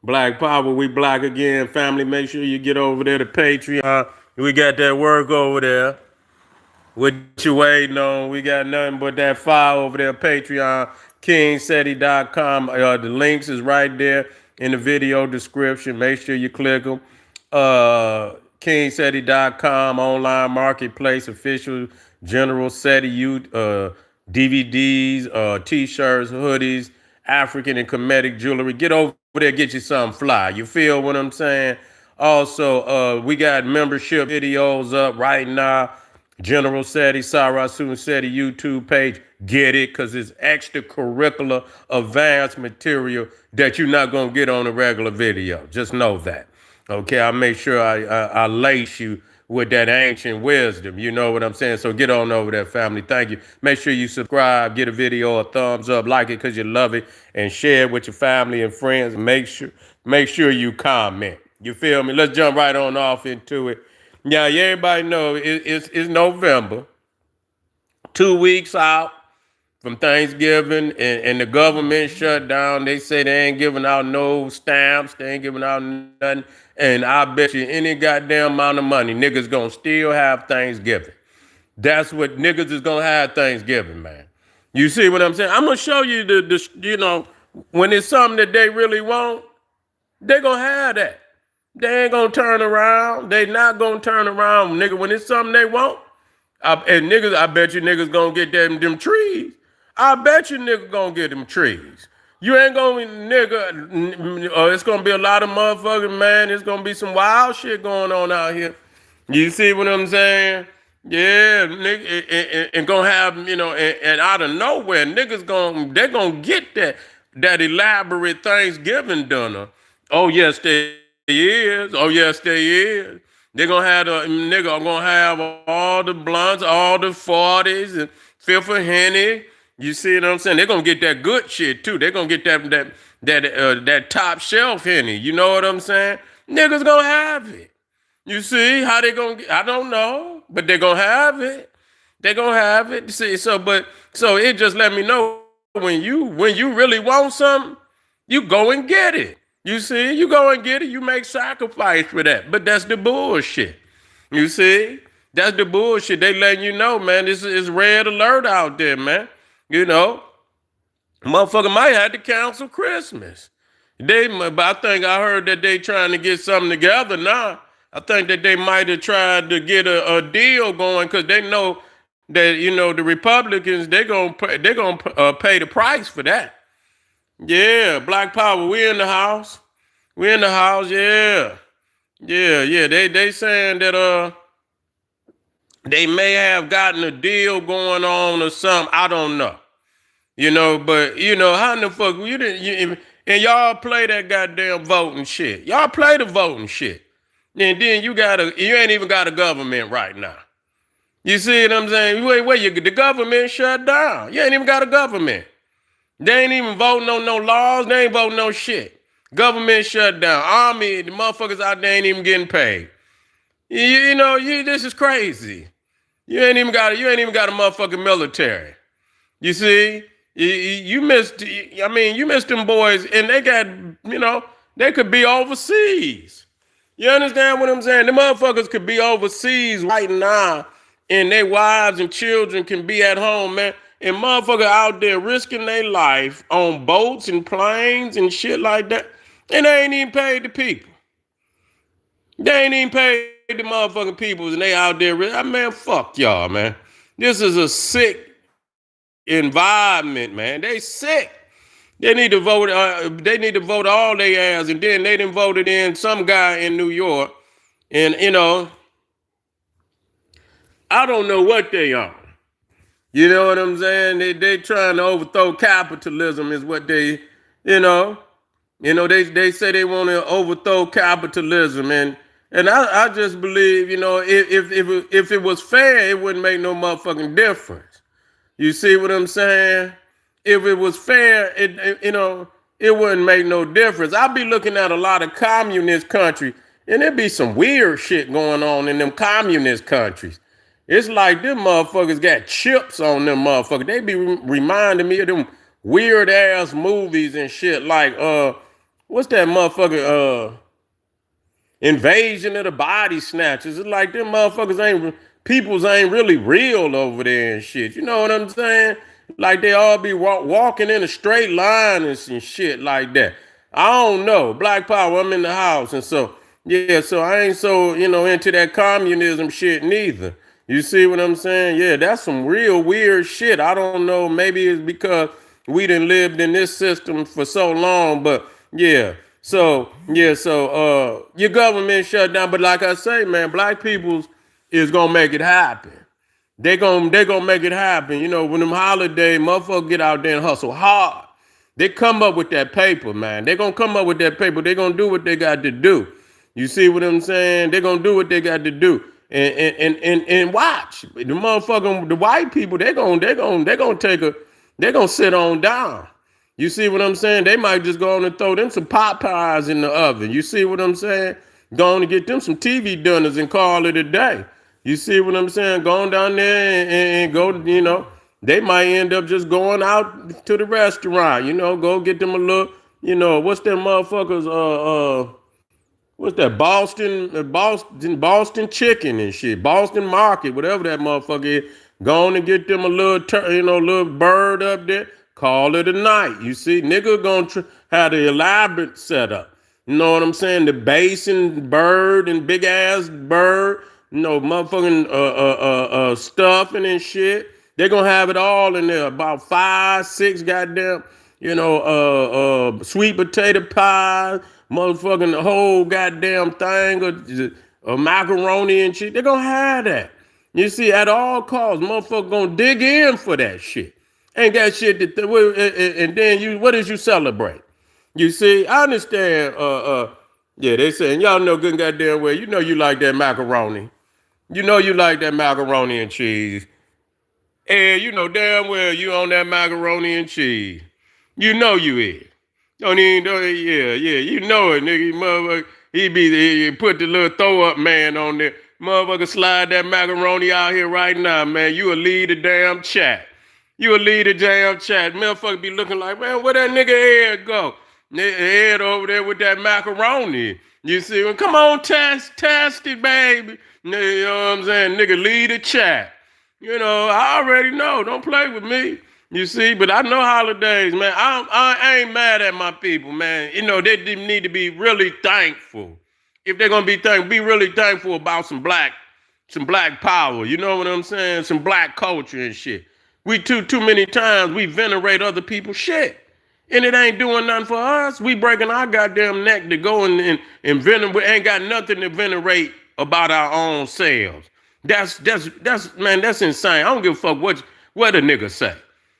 Black Power, we black again, family. Make sure you get over there to Patreon. We got that work over there. What you waiting on? We got nothing but that file over there, Patreon, kingseti.com. The links is right there in the video description. Make sure you click them. Kingseti.com, online marketplace, official General SETI youth, DVDs, t-shirts, hoodies, African and Kemetic jewelry. Get over there, get you something fly. You feel what I'm saying? Also, we got membership videos up right now. General SETI, Sarah Soon SETI YouTube page. Get it, because it's extracurricular advanced material that you're not going to get on a regular video. Just know that. Okay, I make sure I lace you with that ancient wisdom. You know what I'm saying? So get on over there, family. Thank you. Make sure you subscribe, get a video a thumbs up, like it because you love it, and share it with your family and friends. Make sure you comment. You feel me? Let's jump right on off into it. Yeah, everybody know it's November, 2 weeks out from Thanksgiving, and the government shut down. They say they ain't giving out no stamps, they ain't giving out nothing. And I bet you any goddamn amount of money, niggas gonna still have Thanksgiving. That's what niggas is gonna have Thanksgiving, man. You see what I'm saying? I'm gonna show you when it's something that they really want, they gonna have that. They ain't gonna turn around. They not gonna turn around, nigga. When it's something they want, I bet you niggas gonna get them trees. I bet you niggas gonna get them trees. You ain't gonna, nigga, it's gonna be a lot of motherfuckers, man. It's gonna be some wild shit going on out here. You see what I'm saying? Yeah, nigga, and gonna have, and out of nowhere, they're gonna get that elaborate Thanksgiving dinner. Oh, yes, they is. Oh, yes, they is. They're gonna have gonna have all the blunts, all the 40s and fifth of Henny. You see what I'm saying? They're gonna get that good shit too. They're gonna get that top shelf Henny. You know what I'm saying? Niggas gonna have it. You see how they gonna? I don't know, but they're gonna have it. They're gonna have it. See, so it just let me know when you really want something, you go and get it. You see, you go and get it. You make sacrifice for that, but that's the bullshit. You see, that's the bullshit. They letting you know, man. This is red alert out there, man. You know, motherfucker might have to cancel Christmas. But I think I heard that they trying to get something together now. I think that they might have tried to get a deal going because they know that the Republicans they're gonna pay the price for that. Yeah, Black Power, we in the house. We in the house, yeah. Yeah. They saying that they may have gotten a deal going on or something. I don't know. But how in the fuck and y'all play that goddamn voting shit. Y'all play the voting shit. And then you ain't even got a government right now. You see what I'm saying? The government shut down. You ain't even got a government. They ain't even voting on no laws. They ain't voting no shit. Government shut down. Army, the motherfuckers out there ain't even getting paid. This is crazy. You ain't even got a motherfucking military. You see, you missed. You missed them boys, and they got, they could be overseas. You understand what I'm saying? The motherfuckers could be overseas right now, and their wives and children can be at home, man. And motherfucker out there risking their life on boats and planes and shit like that. And they ain't even paid the people. They ain't even paid the motherfucking people, and they out there. Man, fuck y'all, man. This is a sick environment, man. They sick. They need to vote. They need to vote all their ass, and then they done voted in some guy in New York, and I don't know what they on. You know what I'm saying? They trying to overthrow capitalism is what they say they want to overthrow capitalism, and I just believe, if it was fair, it wouldn't make no motherfucking difference. You see what I'm saying? If it was fair, it wouldn't make no difference. I'll be looking at a lot of communist countries, and there be some weird shit going on in them communist countries. It's like them motherfuckers got chips on them motherfuckers. They be reminding me of them weird ass movies and shit like what's that motherfucker? Invasion of the body snatchers. It's like them motherfuckers peoples ain't really real over there and shit. You know what I'm saying? Like they all be walking in a straight line and some shit like that. I don't know. Black Power, I'm in the house. And so, yeah, so I ain't so, into that communism shit neither. You see what I'm saying? Yeah, that's some real weird shit. I don't know. Maybe it's because we done lived in this system for so long, but yeah. So your government shut down. But like I say, man, black peoples is gonna make it happen. They gonna make it happen. When them holidays, motherfuckers get out there and hustle hard. They come up with that paper, man. They gonna come up with that paper. They gonna do what they got to do. You see what I'm saying? They gonna do what they got to do. And watch. The white people, they gonna sit on down. You see what I'm saying? They might just go on and throw them some pot pies in the oven. You see what I'm saying? Go on and get them some TV dinners and call it a day. You see what I'm saying? Going down there and go, they might end up just going out to the restaurant, go get them a little, what's them motherfuckers, what's that, Boston chicken and shit, Boston market, whatever that motherfucker is. Go on and get them a little, little bird up there. Call it a night. You see, nigga gonna have the elaborate setup. You know what I'm saying? The basin bird and big ass bird, motherfucking stuffing and shit. They're gonna have it all in there. About 5, 6 goddamn, sweet potato pie, motherfucking the whole goddamn thing of macaroni and shit. They're gonna have that. You see, at all costs, motherfucker gonna dig in for that shit. Ain't got shit and then what is you celebrate? You see, I understand. Yeah, they saying y'all know good and goddamn well. You know you like that macaroni. You know you like that macaroni and cheese. And you know damn well you on that macaroni and cheese. You know you is. Don't even know it. Yeah, you know it, nigga. Motherfucker, he put the little throw up man on there. Motherfucker slide that macaroni out here right now, man. You will lead the damn chat. You will lead the damn chat. Motherfucker be looking like, man, where that nigga head go? Nigga head over there with that macaroni. You see, well, come on, test it, baby. You know what I'm saying? Nigga, lead the chat. I already know. Don't play with me. You see, but I know holidays, man. I ain't mad at my people, man. They need to be really thankful. If they're gonna be really thankful about some black power. You know what I'm saying? Some black culture and shit. We too many times we venerate other people's shit. And it ain't doing nothing for us. We breaking our goddamn neck to go and venerate. We ain't got nothing to venerate about our own selves. That's insane. I don't give a fuck what a nigga say.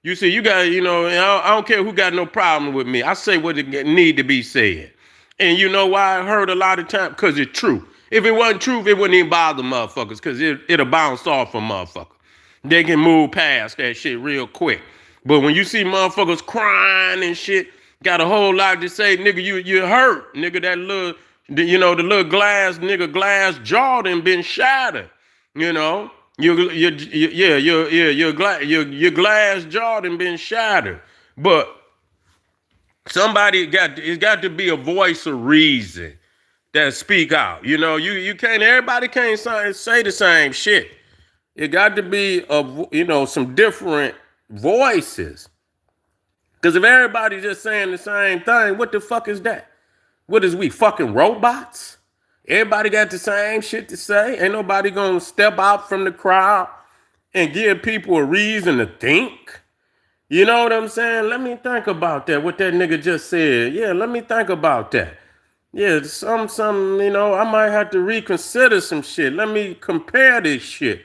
You see, you got, I don't care who got no problem with me. I say what it need to be said. And you know why I heard a lot of times? Because it's true. If it wasn't true, it wouldn't even bother motherfuckers because it'll bounce off a motherfucker. They can move past that shit real quick. But when you see motherfuckers crying and shit, got a whole lot to say, nigga, you hurt. Nigga, that little, the little glass jaw done been shattered. Your glass jaw done been shattered. But it's got to be a voice of reason that speak out. You can't, everybody can't say the same shit. It got to be some different voices. Because if everybody's just saying the same thing, what the fuck is that? What is we, fucking robots? Everybody got the same shit to say. Ain't nobody gonna step out from the crowd and give people a reason to think. You know what I'm saying? Let me think about that, what that nigga just said. Yeah, let me think about that. Yeah, I might have to reconsider some shit. Let me compare this shit,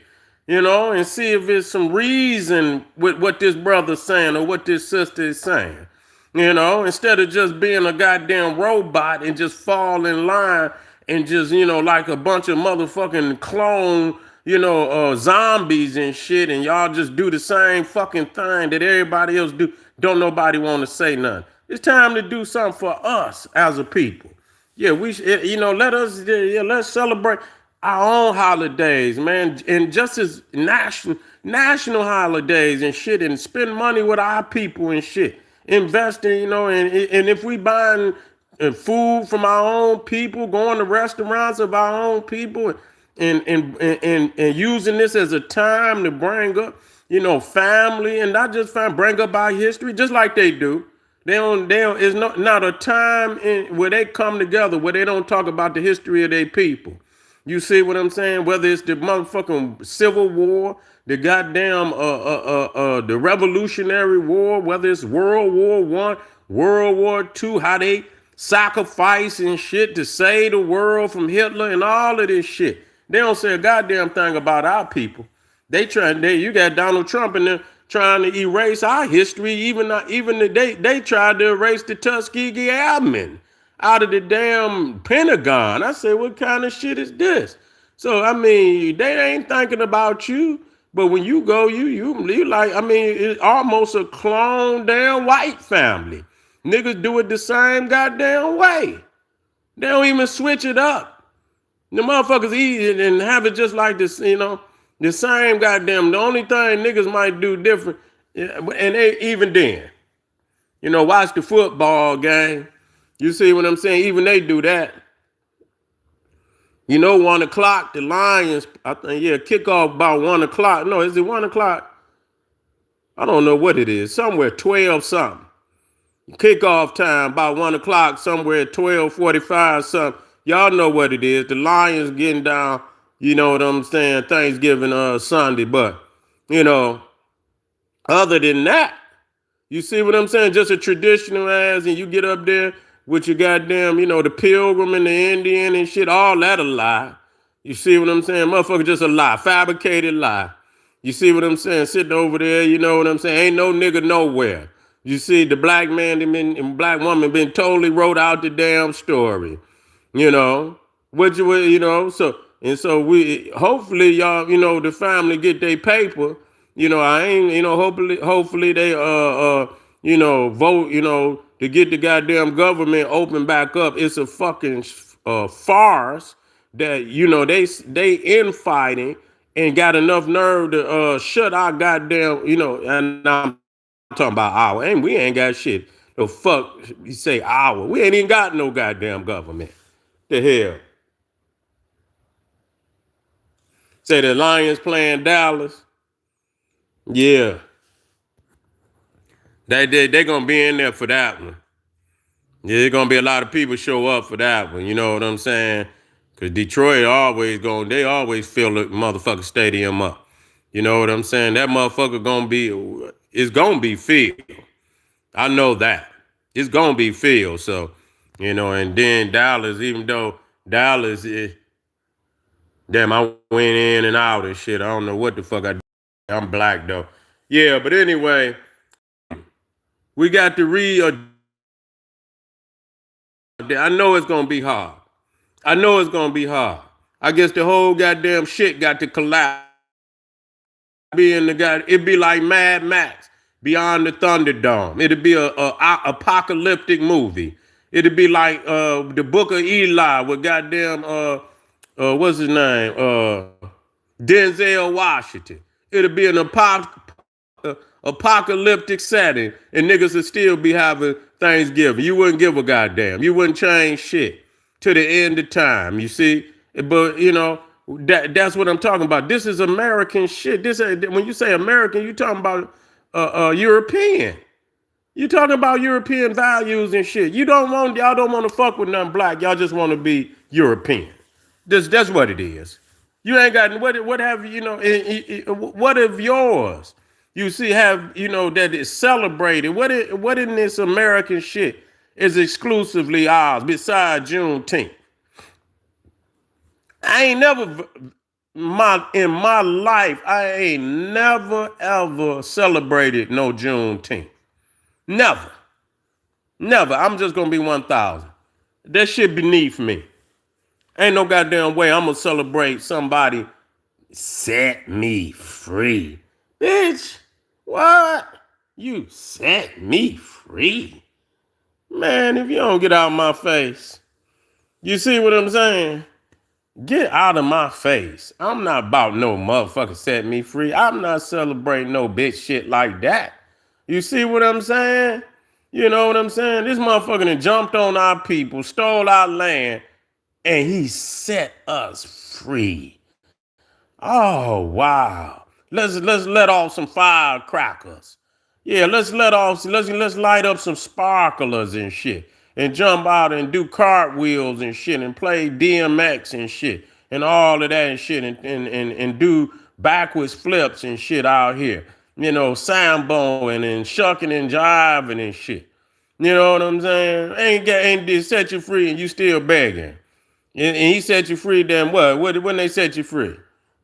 and see if there's some reason with what this brother's saying or what this sister is saying. Instead of just being a goddamn robot and just fall in line and just, like a bunch of motherfucking clone, zombies and shit, and y'all just do the same fucking thing that everybody else do. Don't nobody want to say nothing. It's time to do something for us as a people. Yeah, let's celebrate our own holidays, man, and just as national holidays and shit, and spend money with our people and shit. Investing, and if we buying and food from our own people, going to restaurants of our own people, and using this as a time to bring up, family, and not just bring up our history, just like they do. They don't. It's not a time where they come together where they don't talk about the history of their people. You see what I'm saying? Whether it's the motherfucking Civil War, the goddamn the Revolutionary War, whether it's World War One, World War Two, how they sacrifice and shit to save the world from Hitler and all of this shit. They don't say a goddamn thing about our people. You got Donald Trump and them trying to erase our history. They tried to erase the Tuskegee Airmen out of the damn Pentagon. I said, what kind of shit is this? So I mean, they ain't thinking about you. But when you go, you like, I mean, it's almost a clone damn white family. Niggas do it the same goddamn way. They don't even switch it up. The motherfuckers eat it and have it just like this, the same goddamn. The only thing niggas might do different, and even then, watch the football game. You see what I'm saying? Even they do that. 1 o'clock, the Lions, I think, kickoff about 1 o'clock. No, is it 1 o'clock? I don't know what it is. Somewhere 12 something. Kickoff time about 1 o'clock, somewhere 12:45 something. Y'all know what it is. The Lions getting down, you know what I'm saying, Thanksgiving Sunday. But, other than that, you see what I'm saying? Just a traditional ass, and you get up there with your goddamn, the Pilgrim and the Indian and shit, all that a lie. You see what I'm saying? Motherfucker, just a lie, fabricated lie. You see what I'm saying? Sitting over there, you know what I'm saying? Ain't no nigga nowhere. You see, the black man and black woman been totally wrote out the damn story. So we hopefully y'all, the family get their paper. I ain't, hopefully they vote, to get the goddamn government open back up. It's a fucking farce that, they infighting and got enough nerve to shut our goddamn, and I'm talking about our, and we ain't got shit. The fuck you say our? We ain't even got no goddamn government. The hell? Say the Lions playing Dallas. Yeah. They gonna be in there for that one. Yeah, there's gonna be a lot of people show up for that one. You know what I'm saying? Cause Detroit they always fill the motherfucking stadium up. You know what I'm saying? That motherfucker it's gonna be filled. I know that. It's gonna be filled. So, and then Dallas, even though Dallas is, damn, I went in and out and shit. I don't know what the fuck I did. I'm black though. Yeah, but anyway, we got to I know it's gonna be hard. I know it's gonna be hard. I guess the whole goddamn shit got to collapse. It'd be like Mad Max, Beyond the Thunderdome. It'd be a apocalyptic movie. It'd be like the Book of Eli with goddamn what's his name? Denzel Washington. It'd be an apocalyptic setting, and niggas would still be having Thanksgiving. You wouldn't give a goddamn. You wouldn't change shit to the end of time. You see, but that's what I'm talking about. This is American shit. When you say American, you talking about European. You talking about European values and shit. Y'all don't want to fuck with nothing black. Y'all just want to be European. That's what it is. You ain't got what have what of yours? You see, that is celebrated. What in this American shit is exclusively ours besides Juneteenth? I ain't never in my life, I ain't never ever celebrated no Juneteenth. Never. Never. I'm just gonna be 1,000. That shit beneath me. Ain't no goddamn way I'm gonna celebrate somebody set me free. Bitch, what? You set me free? Man, if you don't get out of my face, you see what I'm saying? Get out of my face. I'm not about no motherfucker set me free. I'm not celebrating no bitch shit like that. You see what I'm saying? You know what I'm saying? This motherfucker done jumped on our people, stole our land, and he set us free. Oh wow. Let's let off some firecrackers. Yeah, let's light up some sparklers and shit. And jump out and do cartwheels and shit and play DMX and shit and all of that and shit and do backwards flips and shit out here. You know, samboing and shucking and jiving and shit. You know what I'm saying? Ain't set you free and you still begging. And he set you free, damn what? When they set you free?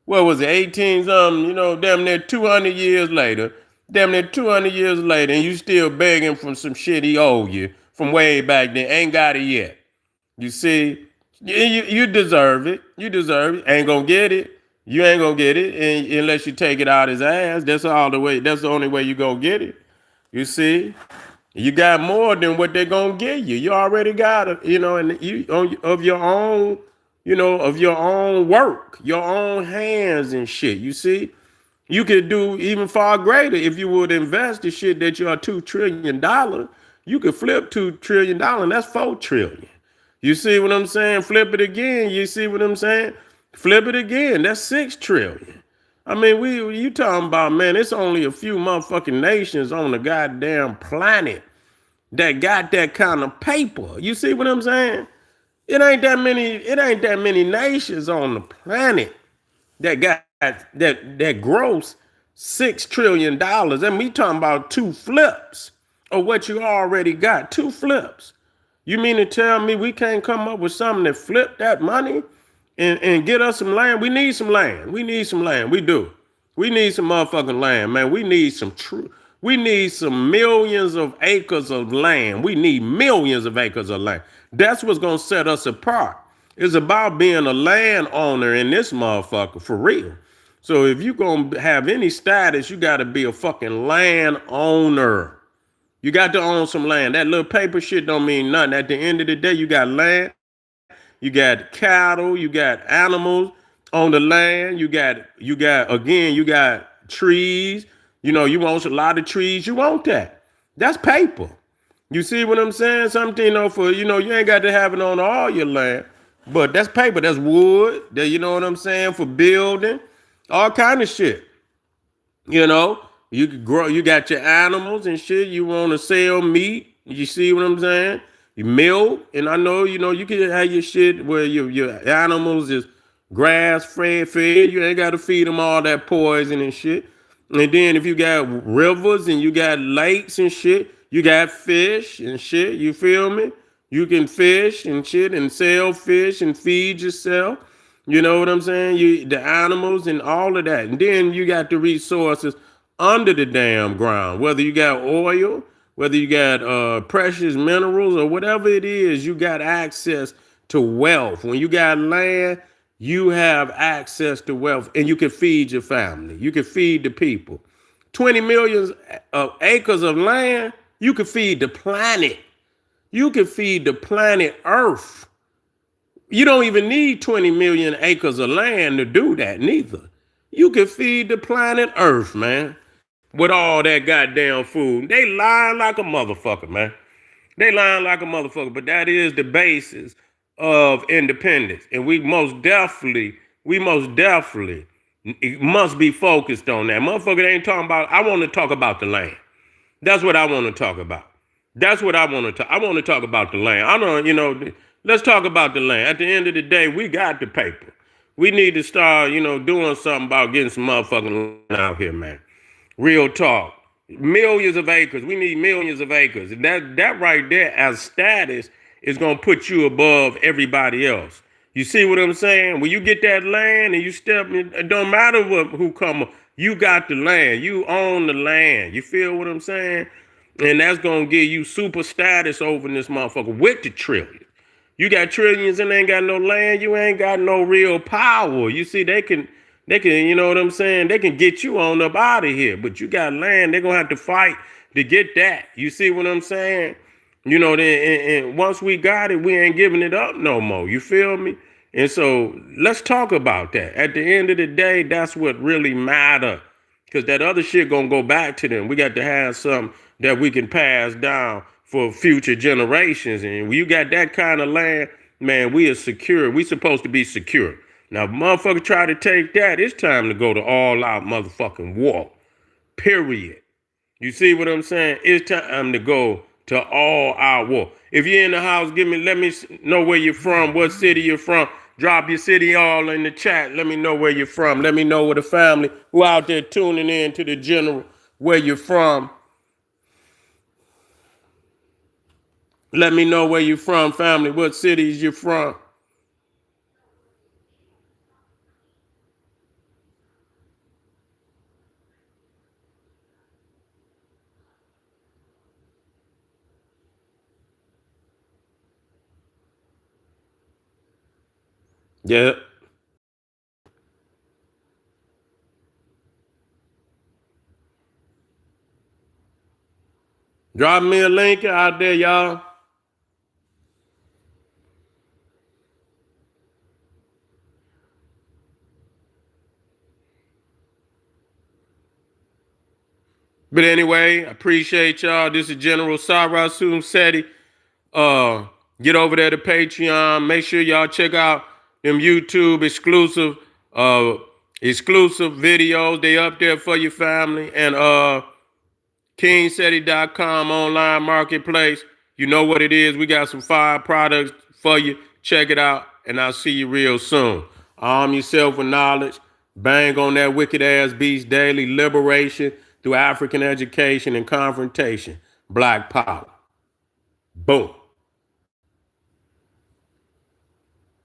What was it, 18 something? You know, damn near 200 years later. Damn near 200 years later, and you still begging from some shit he owed you from way back then. Ain't got it yet. You see, you deserve it. You deserve it. Ain't gonna get it. You ain't gonna get it unless you take it out his ass. That's all the way. That's the only way you gonna get it. You see, you got more than what they're gonna give you. You already got it, you know, and you of your own, you know, of your own work, your own hands and shit. You see, you could do even far greater if you would invest the shit that you're $2 trillion. You could flip $2 trillion, and that's 4 trillion. You see what I'm saying? Flip it again. You see what I'm saying? Flip it again. That's 6 trillion. I mean, you talking about, man, it's only a few motherfucking nations on the goddamn planet that got that kind of paper. You see what I'm saying? It ain't that many nations on the planet that got that gross $6 trillion. And we talking about two flips of what you already got. Two flips. You mean to tell me we can't come up with something that flip that money and get us some land? We need some land. We need some land. We do. We need some motherfucking land, man. We need some true. We need some millions of acres of land. We need millions of acres of land. That's what's gonna set us apart. It's about being a landowner in this motherfucker for real. So if you gonna have any status, you gotta be a fucking landowner. You got to own some land. That little paper shit don't mean nothing. At the end of the day, you got land, you got cattle, you got animals on the land, you got trees. You know, you want a lot of trees, you want that. That's paper. You see what I'm saying? Something, you know, you ain't got to have it on all your land, but that's paper, that's wood, that, you know what I'm saying, for building, all kind of shit. You know, you could grow, you got your animals and shit. You want to sell meat. You see what I'm saying? You milk. And I know, you know, you can have your shit where your animals is grass fed. You ain't got to feed them all that poison and shit. And then if you got rivers and you got lakes and shit, you got fish and shit. You feel me? You can fish and shit and sell fish and feed yourself. You know what I'm saying? The animals and all of that. And then you got the resources under the damn ground. Whether you got oil, whether you got precious minerals or whatever it is, you got access to wealth. When you got land, you have access to wealth and you can feed your family. You can feed the people. 20 million of acres of land, you can feed the planet. You can feed the planet Earth. You don't even need 20 million acres of land to do that, neither. You can feed the planet Earth, man, with all that goddamn food. They lying like a motherfucker, man. They lying like a motherfucker, but that is the basis of independence. And we most definitely must be focused on that. Motherfucker ain't talking about, I want to talk about the land. That's what I want to talk about. That's what I want to talk. I want to talk about the land. I don't, you know, let's talk about the land. At the end of the day, we got the paper. We need to start, you know, doing something about getting some motherfucking land out here, man. Real talk. Millions of acres. We need millions of acres. And that right there as status is going to put you above everybody else. You see what I'm saying? When you get that land and you step in, it don't matter who come, you got the land. You own the land. You feel what I'm saying? And that's going to give you super status over this motherfucker with the trillion. You got trillions and ain't got no land. You ain't got no real power. You see, they can, you know what I'm saying? They can get you on up out of here, but you got land. They're going to have to fight to get that. You see what I'm saying? You know, and once we got it, we ain't giving it up no more. You feel me? And so let's talk about that. At the end of the day, that's what really matter. Because that other shit going to go back to them. We got to have something that we can pass down for future generations. And when you got that kind of land, man, we are secure. We supposed to be secure. Now, if motherfucker try to take that, it's time to go to all out motherfucking war. Period. You see what I'm saying? It's time to go to all out war. If you're in the house, let me know where you're from, what city you're from. Drop your city all in the chat. Let me know where you're from. Let me know where the family who out there tuning in to the general, where you're from. Let me know where you're from, family, what cities you're from. Yeah. Drop me a link out there, y'all. But anyway, I appreciate y'all. This is General Sarasu Seti. Get over there to Patreon. Make sure y'all check out them YouTube exclusive videos. They up there for your family. And KingSeti.com online marketplace. You know what it is. We got some fire products for you. Check it out. And I'll see you real soon. Arm yourself with knowledge. Bang on that wicked ass beast daily. Liberation through African education and confrontation. Black power. Boom.